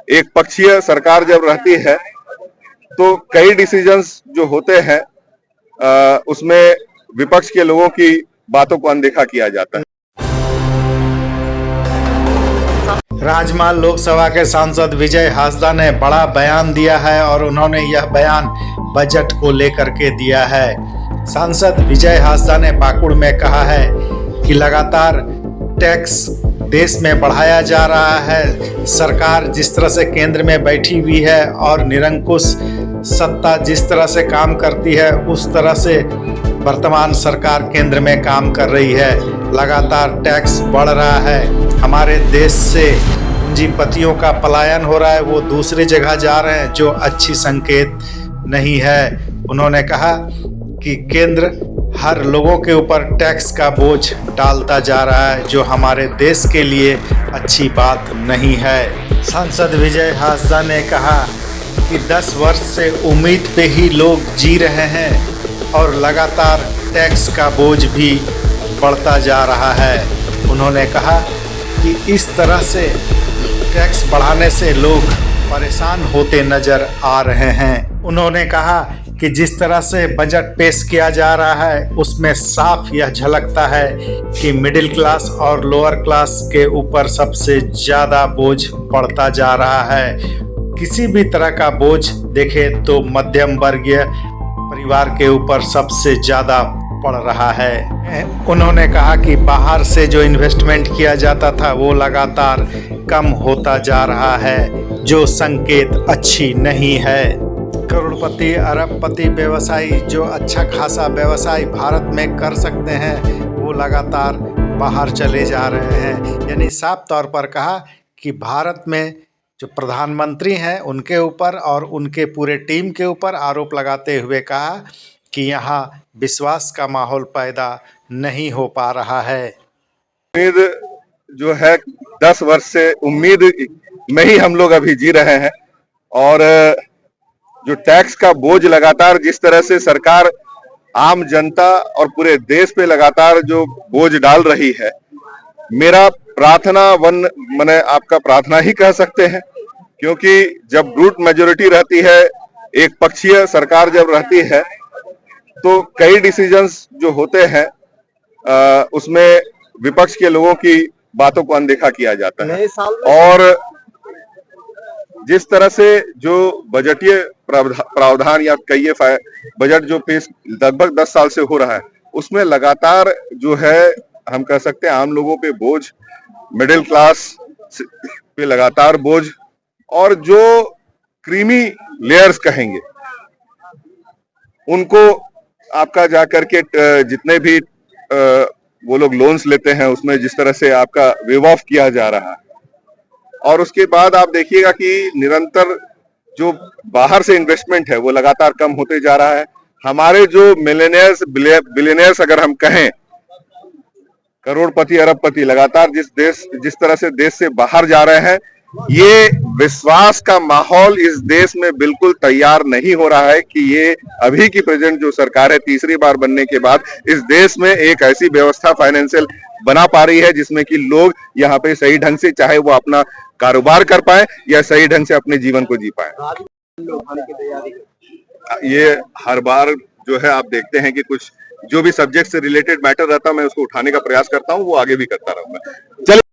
एक पक्षीय सरकार जब रहती है तो कई डिसीजंस जो होते हैं उसमें विपक्ष के लोगों की बातों को अनदेखा किया जाता है। राजमहल लोकसभा के सांसद विजय हांसदा ने बड़ा बयान दिया है और उन्होंने यह बयान बजट को लेकर के दिया है। सांसद विजय हांसदा ने पाकुड़ में कहा है कि लगातार टैक्स देश में बढ़ाया जा रहा है। सरकार जिस तरह से केंद्र में बैठी हुई है और निरंकुश सत्ता जिस तरह से काम करती है उस तरह से वर्तमान सरकार केंद्र में काम कर रही है। लगातार टैक्स बढ़ रहा है। हमारे देश से पूंजीपतियों का पलायन हो रहा है, वो दूसरी जगह जा रहे हैं, जो अच्छी संकेत नहीं है। उन्होंने कहा कि केंद्र हर लोगों के ऊपर टैक्स का बोझ डालता जा रहा है, जो हमारे देश के लिए अच्छी बात नहीं है। सांसद विजय हांसदा ने कहा कि 10 वर्ष से उम्मीद पे ही लोग जी रहे हैं और लगातार टैक्स का बोझ भी बढ़ता जा रहा है। उन्होंने कहा कि इस तरह से टैक्स बढ़ाने से लोग परेशान होते नजर आ रहे हैं। उन्होंने कहा कि जिस तरह से बजट पेश किया जा रहा है उसमें साफ यह झलकता है कि मिडिल क्लास और लोअर क्लास के ऊपर सबसे ज़्यादा बोझ पड़ता जा रहा है। किसी भी तरह का बोझ देखे तो मध्यम वर्गीय परिवार के ऊपर सबसे ज़्यादा पड़ रहा है। उन्होंने कहा कि बाहर से जो इन्वेस्टमेंट किया जाता था वो लगातार कम होता जा रहा है, जो संकेत अच्छी नहीं है। करोड़पति अरबपति व्यवसायी जो अच्छा खासा व्यवसाय भारत में कर सकते हैं वो लगातार बाहर चले जा रहे हैं। यानी साफ तौर पर कहा कि भारत में जो प्रधानमंत्री हैं उनके ऊपर और उनके पूरे टीम के ऊपर आरोप लगाते हुए कहा कि यहाँ विश्वास का माहौल पैदा नहीं हो पा रहा है। उम्मीद जो है 10 वर्ष से उम्मीद में ही हम लोग अभी जी रहे हैं और जो टैक्स का बोझ लगातार जिस तरह से सरकार आम जनता और पूरे देश पे लगातार जो बोझ डाल रही है, मेरा प्रार्थना मैंने आपका प्रार्थना ही कह सकते हैं, क्योंकि जब ब्रूट मेजोरिटी रहती है, एक पक्षीय सरकार जब रहती है तो कई डिसीजंस जो होते हैं उसमें विपक्ष के लोगों की बातों को अनदेखा किया जाता है। और जिस तरह से जो बजटीय प्रावधान या कई बजट जो पेश लगभग 10 साल से हो रहा है उसमें लगातार जो है हम कह सकते हैं आम लोगों पे बोझ, मिडिल क्लास पे लगातार बोझ और जो क्रीमी लेयर्स कहेंगे उनको आपका जाकर के जितने भी वो लोग लोन्स लेते हैं उसमें जिस तरह से आपका वेव ऑफ किया जा रहा है और उसके बाद आप देखिएगा कि निरंतर जो बाहर से इन्वेस्टमेंट है वो लगातार कम होते जा रहा है। हमारे जो मिलियनियर्स बिलियनियर्स अगर हम कहें, करोड़पति अरबपति लगातार जिस तरह से देश से बाहर जा रहे हैं, ये विश्वास का माहौल इस देश में बिल्कुल तैयार नहीं हो रहा है कि ये अभी की प्रेजेंट जो सरकार है तीसरी बार बनने के बाद इस देश में एक ऐसी व्यवस्था फाइनेंशियल बना पा रही है जिसमें कि लोग यहाँ पे सही ढंग से चाहे वो अपना कारोबार कर पाए या सही ढंग से अपने जीवन को जी पाए। ये हर बार जो है आप देखते हैं कि कुछ जो भी सब्जेक्ट से रिलेटेड मैटर रहता है मैं उसको उठाने का प्रयास करता हूँ, वो आगे भी करता रहूंगा। चलिए।